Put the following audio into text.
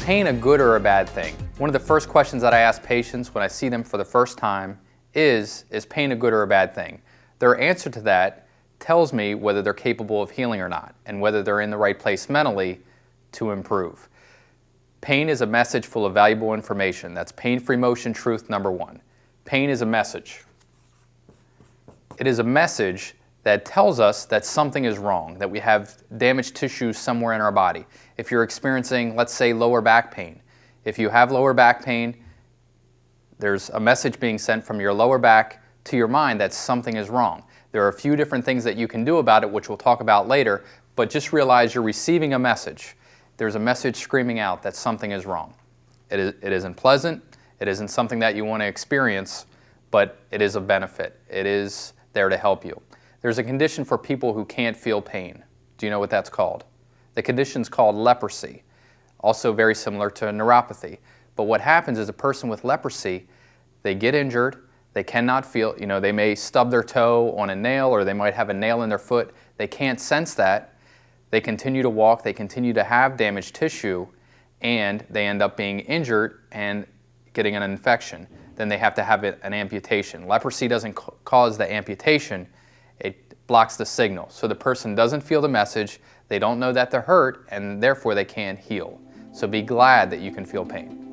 pain a good or a bad thing? One of the first questions that I ask patients when I see them for the first time is pain a good or a bad thing? Their answer to that tells me whether they're capable of healing or not, and whether they're in the right place mentally to improve. Pain is a message full of valuable information. That's pain-free motion truth number one. Pain is a message. It is a message that tells us that something is wrong, that we have damaged tissue somewhere in our body. If you're experiencing, let's say, lower back pain, if you have lower back pain, there's a message being sent from your lower back to your mind that something is wrong. There are a few different things that you can do about it, which we'll talk about later, but just realize you're receiving a message. There's a message screaming out that something is wrong. It isn't pleasant, it isn't something that you want to experience, but it is a benefit. It is there to help you. There's a condition for people who can't feel pain. Do you know what that's called? The condition's called leprosy, also very similar to neuropathy. But what happens is a person with leprosy, they get injured, they cannot feel, they may stub their toe on a nail, or they might have a nail in their foot. They can't sense that. They continue to walk, they continue to have damaged tissue, and they end up being injured and getting an infection. Then they have to have an amputation. Leprosy doesn't cause the amputation, it blocks the signal. So the person doesn't feel the message, they don't know that they're hurt, and therefore they can't heal. So be glad that you can feel pain.